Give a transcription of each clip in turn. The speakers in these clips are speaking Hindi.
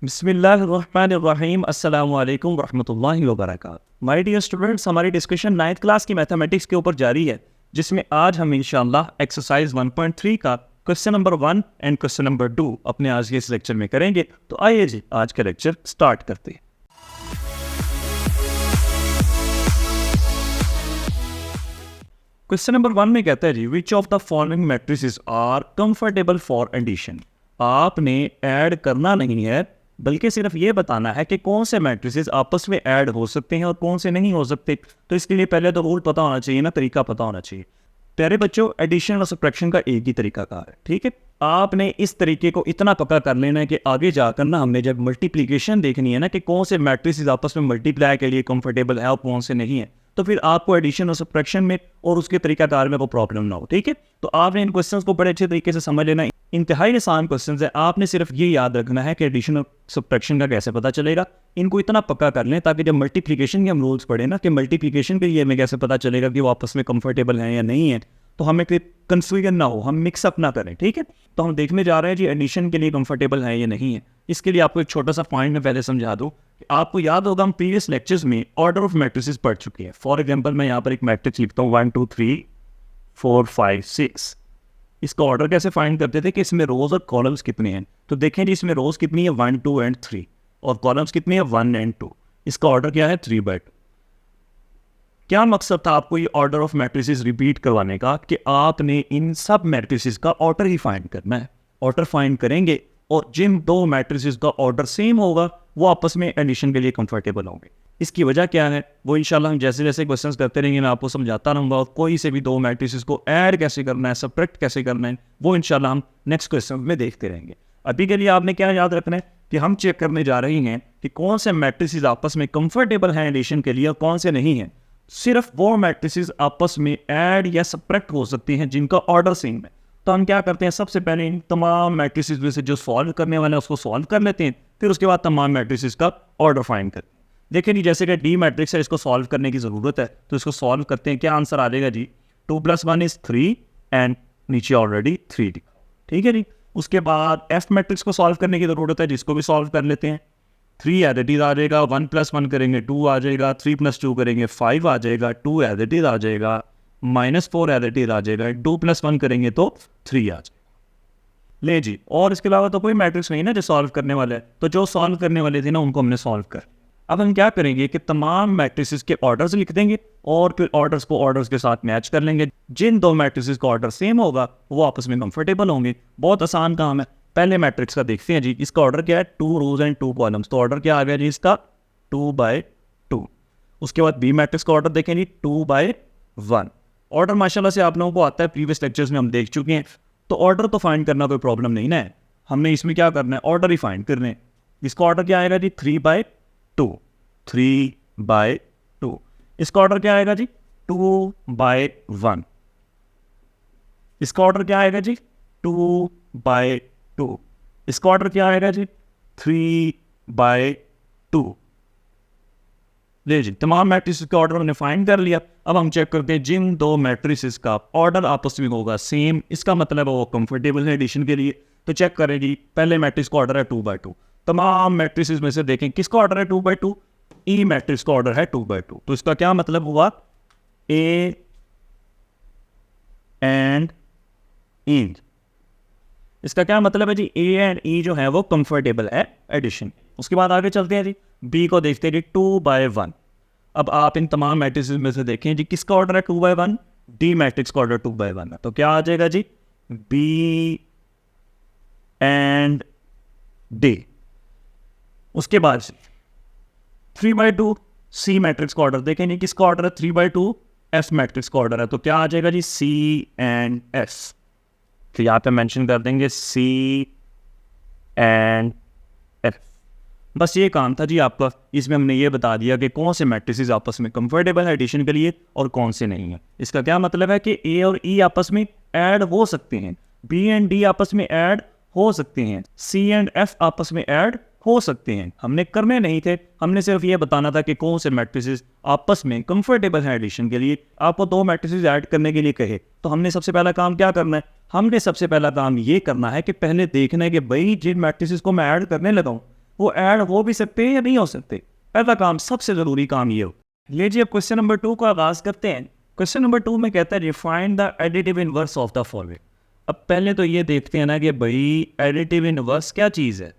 बिस्मिल्लाहिर्रहमानिर्रहीम अस्सलामु अलैकुम वरहमतुल्लाहि वबरकातुहू। माय डियर स्टूडेंट्स, हमारी डिस्कशन 9th क्लास की मैथमेटिक्स के ऊपर जारी है, जिसमें आज हम इंशाअल्लाह एक्सरसाइज 1.3 का question number 1 and question number 2 अपने आज के इस लेक्चर में करेंगे। तो आइए जी आज का लेक्चर स्टार्ट करते हैं। क्वेश्चन नंबर 1 में कहता है जी, which of the following matrices are comfortable for addition. आपने ऐड करना नहीं है, बल्कि सिर्फ ये बताना है कि कौन से मैट्रिसेस आपस में ऐड हो सकते हैं और कौन से नहीं हो सकते। तो इसके लिए पहले तो रूल पता होना चाहिए ना, तरीका पता होना चाहिए। प्यारे बच्चों, एडिशन और सब्ट्रैक्शन का एक ही तरीका कार है, ठीक है। आपने इस तरीके को इतना पक्का कर लेना है कि आगे जाकर ना हमने जब मल्टीप्लिकेशन देखनी है ना कि कौन से मैट्रिसेस आपस में मल्टीप्लाई के लिए कंफर्टेबल है और कौन से नहीं है, तो फिर आपको एडिशन और सब्ट्रैक्शन में और उसके तरीकाकार में कोई प्रॉब्लम ना हो, ठीक है। तो आपने इन क्वेश्चंस को बड़े अच्छे तरीके से समझ लेना। इंतहाई आसान क्वेश्चंस है, आपने सिर्फ ये याद रखना है कि एडिशन और सब्ट्रैक्शन का कैसे पता चलेगा। इनको इतना पक्का कर लें ताकि जब मल्टीप्लिकेशन के हम रूल्स पढ़े ना कि मल्टीप्लिकेशन के लिए हमें कैसे पता चलेगा कि वो आपस में कंफर्टेबल हैं या नहीं है, तो हमें कोई कंफ्यूजन ना हो, हम मिक्सअप ना करें, ठीक है। तो हम देखने जा रहे हैं जी एडिशन के लिए कंफर्टेबल है या नहीं है। इसके लिए आपको एक छोटा सा पॉइंट में पहले समझा दूं कि आपको याद होगा हम प्रीवियस लेक्चर्स में ऑर्डर ऑफ मैट्रिसेस पढ़ चुके हैं। फॉर एग्जांपल मैं यहाँ पर एक मैट्रिक्स लिखता हूँ 1 2 3 4 5 6। इसका ऑर्डर कैसे फाइंड करते थे कि इसमें रोज और कॉलम्स कितने हैं। तो देखें जी, इसमें रोज कितनी है 1 2 एंड 3 और कॉलम्स कितनी है 1 एंड 2। इसका ऑर्डर क्या है 3/2। क्या मकसद था आपको ये ऑर्डर ऑफ मैट्रिसेस रिपीट करवाने का कि आपने इन सब मैट्रिसेस का ऑर्डर ही फाइंड करना है। ऑर्डर फाइंड करेंगे और जिन दो मैट्रिसेस का ऑर्डर सेम होगा वो आपस में एडिशन के लिए कंफर्टेबल होंगे। इसकी वजह क्या है वो इंशाल्लाह हम जैसे जैसे क्वेश्चंस करते रहेंगे मैं आपको समझाता रहूँगा। और कोई से भी दो मैट्रिसेस को ऐड कैसे करना है, सब्ट्रैक्ट कैसे करना है, वो इंशाल्लाह हम नेक्स्ट क्वेश्चन में देखते रहेंगे। अभी के लिए आपने क्या याद रखना है कि हम चेक करने जा रहे हैं कि कौन से मैट्रिसेस आपस में कंफर्टेबल हैं एडिशन के लिए और कौन से नहीं हैं। सिर्फ वो मैट्रिसेस आपस में ऐड या सब्ट्रैक्ट हो सकती हैं जिनका ऑर्डर सेम है। तो हम क्या करते हैं, सबसे पहले इन तमाम मैट्रिसेस में से जो सॉल्व करने वाले हैं उसको सॉल्व कर लेते हैं, फिर उसके बाद तमाम मैट्रिसेस का ऑर्डर फाइंड करते हैं। देखिए जी, जैसे कि डी मैट्रिक्स है, इसको सॉल्व करने की ज़रूरत है, तो इसको सॉल्व करते हैं। क्या आंसर आ जाएगा जी, 2 + 1 = 3 एंड नीचे ऑलरेडी 3 लिखा, ठीक है जी। उसके बाद एफ मैट्रिक्स को सॉल्व करने की ज़रूरत है, जिसको भी सॉल्व कर लेते हैं। 3 एज इट इज आ जाएगा, 1 + 1 करेंगे 2 आ जाएगा, 3 + 2 करेंगे 5 आ जाएगा, 2 एज इट इज आ जाएगा, -4 एज इट इज आ जाएगा, 2 + 1 करेंगे तो 3 आ जाएगा। ले जी, और इसके अलावा तो कोई मैट्रिक्स नहीं ना जो सॉल्व करने वाला है। तो जो सॉल्व करने वाले थे ना उनको हमने सॉल्व कर। अब हम क्या करेंगे कि तमाम मैट्रिसेस के ऑर्डर्स लिख देंगे और फिर ऑर्डर्स को ऑर्डर्स के साथ मैच कर लेंगे। जिन दो मैट्रिसेस का ऑर्डर सेम होगा वो आपस में कंफर्टेबल होंगे। बहुत आसान काम है। पहले मैट्रिक्स का देखते हैं जी, इसका ऑर्डर क्या है 2 रोज एंड 2 कॉलम्स। तो ऑर्डर क्या आ गया जी इसका 2/2। उसके बाद बी मैट्रिक्स का ऑर्डर देखें जी 2/1। ऑर्डर माशाल्लाह से आप लोगों को आता है, प्रीवियस लेक्चर्स में हम देख चुके हैं। तो ऑर्डर तो फाइंड करना कोई प्रॉब्लम नहीं ना है, हमने इसमें क्या करना है ऑर्डर ही फाइंड करने। इसका ऑर्डर क्या आएगा जी 3/2। 3/2। इसका ऑर्डर क्या आएगा जी 2/1। इसका ऑर्डर क्या आएगा जी 2/2। इसका ऑर्डर क्या आएगा जी 3/2। ले जी, तमाम मैट्रिसेस का ऑर्डर हमने फाइंड कर लिया। अब हम चेक करते हैं जिन दो मैट्रिसेस का ऑर्डर आपस में होगा सेम, इसका मतलब है वो कंफर्टेबल है एडिशन के लिए। तो चेक करें जी, पहले मैट्रिक्स का ऑर्डर है 2/2। तमाम मैट्रिसेस में से देखें किसका ऑर्डर है 2/2, ई मैट्रिक्स का ऑर्डर है 2/2। तो इसका क्या मतलब हुआ, ए एंड ई। इसका क्या मतलब है जी, ए एंड ई जो है वो कंफर्टेबल है एडिशन। उसके बाद आगे चलते हैं जी, बी को देखते हैं जी 2/1। अब आप इन तमाम मैट्रिसेस में से देखें जी किसका ऑर्डर है 2/1, डी मैट्रिक्स का ऑर्डर 2/1 है। तो क्या आ जाएगा जी बी एंड डी। उसके बाद 3/2 सी मैट्रिक्स का ऑर्डर देखें जी किसका ऑर्डर है 3/2, एफ मैट्रिक्स का ऑर्डर है। तो क्या आ जाएगा जी सी एंड एस। तो यहाँ पे मेंशन कर देंगे सी एंड एफ। बस ये काम था जी आपका। इसमें हमने ये बता दिया कि कौन से मैट्रिसेस आपस में कंफर्टेबल है एडिशन के लिए और कौन से नहीं है। इसका क्या मतलब है कि ए और ई आपस में ऐड हो सकते हैं, बी एंड डी आपस में ऐड हो सकते हैं, सी एंड एफ आपस में ऐड हो सकते हैं। हमने करने नहीं थे, हमने सिर्फ ये बताना था कि कौन से मैट्रिसेस आपस में कंफर्टेबल है एडिशन के लिए। आपको दो मैट्रिसेस ऐड करने के लिए कहे तो हमने सबसे पहला काम क्या करना है, हमने सबसे पहला काम ये करना है कि पहले देखना है कि भाई जिन मैट्रिसेस को मैं ऐड करने लगा हूँ वो ऐड हो भी सकते हैं या नहीं हो सकते। पहला काम, सबसे ज़रूरी काम ये हो। लीजिए अब क्वेश्चन नंबर 2 का आगाज़ करते हैं। क्वेश्चन नंबर 2 में कहता है refine the additive inverse of the following. अब पहले तो ये देखते हैं ना कि भाई एडिटिव इनवर्स क्या चीज़ है।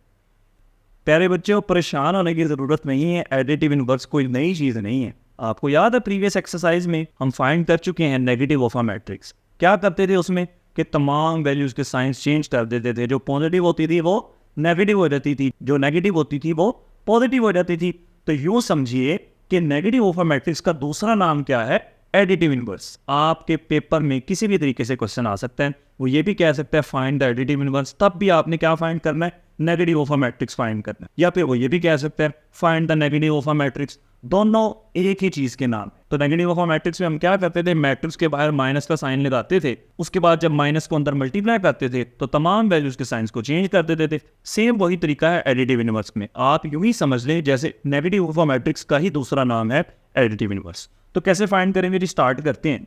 प्यारे बच्चों, परेशान होने की ज़रूरत नहीं है, एडिटिव इनवर्स कोई नई चीज़ नहीं है। आपको याद है प्रीवियस एक्सरसाइज में हम फाइंड कर चुके हैं नेगेटिव ऑफ अ मैट्रिक्स। क्या करते थे उसमें कि तमाम वैल्यूज़ के साइंस चेंज कर देते थे। जो पॉजिटिव होती थी वो नेगेटिव हो जाती थी, जो नेगेटिव होती थी वो पॉजिटिव हो जाती थी। तो यूँ समझिए कि नेगेटिव ऑफ अ मैट्रिक्स का दूसरा नाम क्या है, एडिटिव इनवर्स। आपके पेपर में किसी भी तरीके से क्वेश्चन आ सकता है। वो ये भी कह सकता है फाइंड द एडिटिव इनवर्स, तब भी आपने क्या फाइंड करना है, negative of a matrix find करना है। या फिर वो ये भी कह सकता है find the negative of a matrix. दोनों एक ही चीज के नाम। तो नेगेटिव ऑफ अ मैट्रिक्स में हम क्या करते थे, मैट्रिक्स के बाहर माइनस का साइन लगाते थे। उसके बाद जब माइनस को अंदर मल्टीप्लाई करते थे तो तमाम वैल्यूज के साइंस को चेंज कर देते थे। सेम वही तरीका है एडिटिव इनवर्स में। आप यूं ही समझ लें जैसे नेगेटिव ऑफ अ मैट्रिक्स का ही दूसरा नाम है एडिटिव इनवर्स। तो कैसे फाइंड करेंगे जी, स्टार्ट करते हैं।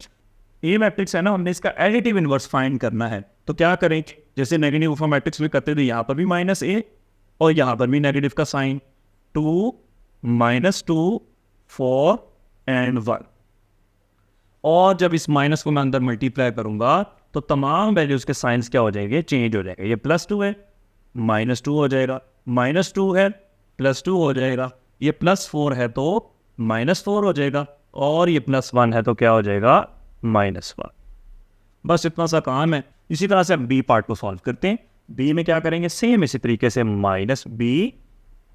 ये मैट्रिक्स है ना, हमने इसका एडिटिव इनवर्स फाइंड करना है। तो क्या करें, जैसे नेगेटिव ऑफ अ मैट्रिक्स में करते थे, यहाँ पर भी माइनस ए और यहाँ पर भी नेगेटिव का साइन, 2 -2 4 एंड 1। और जब इस माइनस को मैं अंदर मल्टीप्लाई करूंगा तो तमाम वैल्यूज के साइंस क्या हो जाएंगे, चेंज हो जाएगा। ये +2 है, -2 हो जाएगा, -2 है, +2 हो जाएगा, ये +4 है तो -4 हो जाएगा, और ये +1 है तो क्या हो जाएगा, -1। बस इतना सा काम है। इसी तरह से हम बी पार्ट को सॉल्व करते हैं। बी में क्या करेंगे, सेम इसी तरीके से -b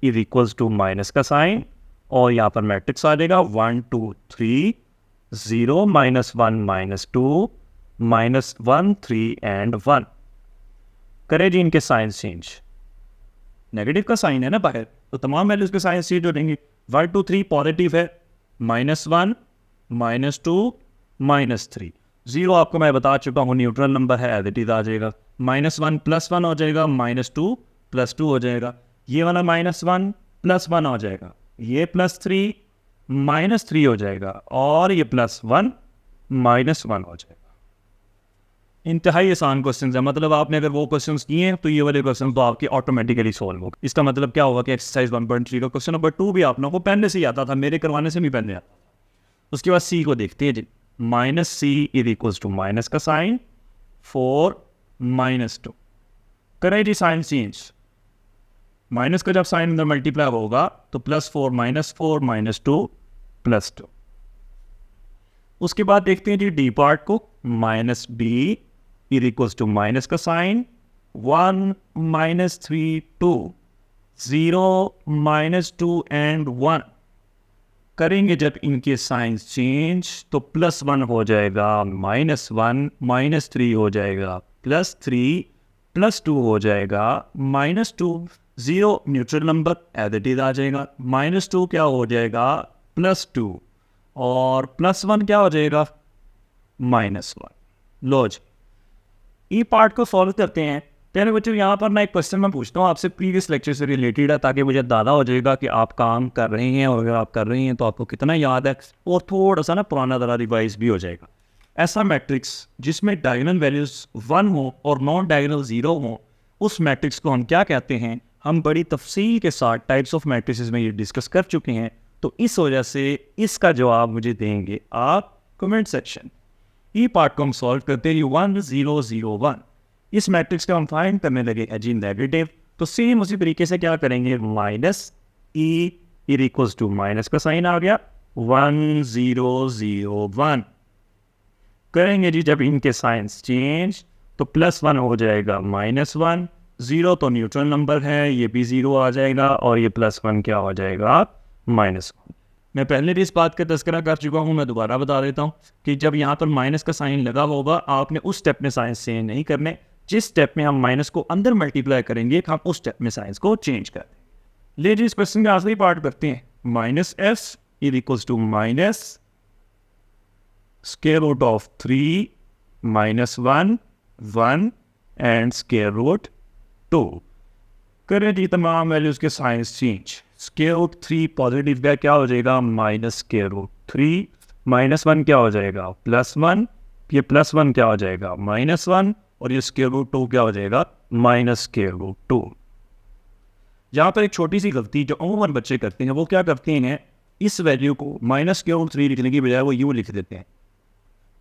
इक्वल्स टू माइनस का साइन, और यहाँ पर मैट्रिक्स आ जाएगा 1 2 3 0 -1 -2 -1 3 एंड 1। करें जी इनके साइन चेंज। नेगेटिव का साइन है ना बाहर, तो तमाम वैल्यूज के साइन चेंज हो जाएंगे। 1 2 3 पॉजिटिव है, -1 -2 -3। 0 आपको मैं बता चुका हूँ न्यूट्रल नंबर है, एज इट इज आ जाएगा। -1 +1 हो जाएगा, -2 +2 हो जाएगा, ये वाला -1 +1 हो जाएगा, ये +3 -3 हो जाएगा, और ये +1 -1 हो जाएगा। इंतहाई आसान क्वेश्चन है। मतलब आपने अगर वो क्वेश्चन किए हैं तो ये वाले क्वेश्चन तो आपके ऑटोमेटिकली सॉल्व होगा। इसका मतलब क्या होगा कि एक्सरसाइज 1.3 का क्वेश्चन नंबर 2 भी आप लोगों को पहले से ही आता था, मेरे करवाने से भी पहले आता था। उसके बाद सी को देखते हैं जी। -c इक्वल्स टू माइनस का साइन 4 -2। करें जी साइन चेंज। माइनस का जब साइन अंदर मल्टीप्लाई होगा तो +4 -4 -2 +2। उसके बाद देखते हैं जी डी पार्ट को। -b इक्वल्स टू माइनस का साइन 1 -3 2 0 -2 एंड 1। करेंगे जब इनके साइंस चेंज तो +1 हो जाएगा, -1 -3 हो जाएगा, +3 +2 हो जाएगा, -2 0 neutral number as it is आ जाएगा, -2 क्या हो जाएगा, +2, और +1 क्या हो जाएगा, -1। लो जी, ई पार्ट को सॉल्व करते हैं। पहले बच्चों यहाँ पर ना एक क्वेश्चन मैं पूछता हूँ आपसे, प्रीवियस लेक्चर से रिलेटेड है, ताकि मुझे अंदाजा हो जाएगा कि आप काम कर रहे हैं, और अगर आप कर रहे हैं तो आपको कितना याद है, और थोड़ा सा ना पुराना तरह रिवाइज भी हो जाएगा। ऐसा मैट्रिक्स जिसमें डायगोनल वैल्यूज 1 हो और नॉन डायगोनल 0 हो, उस मैट्रिक्स को हम क्या कहते हैं। हम बड़ी तफसील के साथ टाइप्स ऑफ मैट्रिसेस में ये डिस्कस कर चुके हैं, तो इस वजह से इसका जवाब मुझे देंगे आप कमेंट सेक्शन। ई पार्ट को हम सॉल्व करते हैं 1 0 0 1। इस मैट्रिक्स को हम फाइंड करने लगे हैं जी नेगेटिव, तो सेम उसी तरीके से क्या करेंगे, -e इक्वल्स टू माइनस का साइन आ गया, 1 0 0 1। करेंगे जी जब इनके साइंस चेंज तो +1 हो जाएगा, -1 0 तो न्यूट्रल नंबर है, ये भी 0 आ जाएगा, और ये +1 क्या हो जाएगा, -1। मैं पहले भी इस बात का तज़किरा कर चुका हूँ, मैं दोबारा बता देता हूँ कि जब यहाँ पर माइनस का साइन लगा होगा, आपने उस स्टेप में साइंस चेंज नहीं करने। जिस स्टेप में हम माइनस को अंदर मल्टीप्लाई करेंगे, हम उस स्टेप में साइंस को चेंज कर देंगे। ले जी इस क्वेश्चन का आखिरी पार्ट करते हैं। -s equals to minus square root of 3 -1 1 and square root 2। करें जी तमाम वैल्यूज के signs change. Square root 3 positive का क्या हो जाएगा, -√3, -1 क्या हो जाएगा, +1, ये +1 क्या हो जाएगा, -1, और ये स्क्वायर रूट 2 क्या हो जाएगा, -√2। यहाँ पर एक छोटी सी गलती जो अमूमन बच्चे करते हैं, वो क्या करते हैं, इस वैल्यू को -3 लिखने की बजाय वो यूँ लिख देते हैं।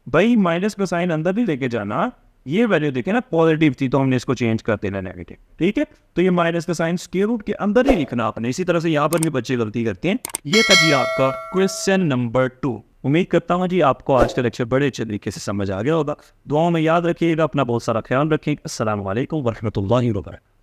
भाई माइनस का साइन अंदर नहीं लेके जाना, ये वैल्यू देखे ना पॉजिटिव थी तो हमने इसको चेंज कर देना नेगेटिव, ठीक है। तो ये माइनस का साइन स्क्वायर रूट के अंदर ही लिखना आपने। इसी तरह से यहाँ पर भी बच्चे गलती करते हैं। ये था जी आपका क्वेश्चन नंबर 2। उम्मीद करता हूँ जी आपको आज का लेक्चर बड़े अच्छे तरीके से समझ आ गया होगा। दुआओं में याद रखिएगा, अपना बहुत सारा ख्याल रखिएगा। अस्सलाम वालेकुम वरहमतुल्लाहि वबरकातुहू।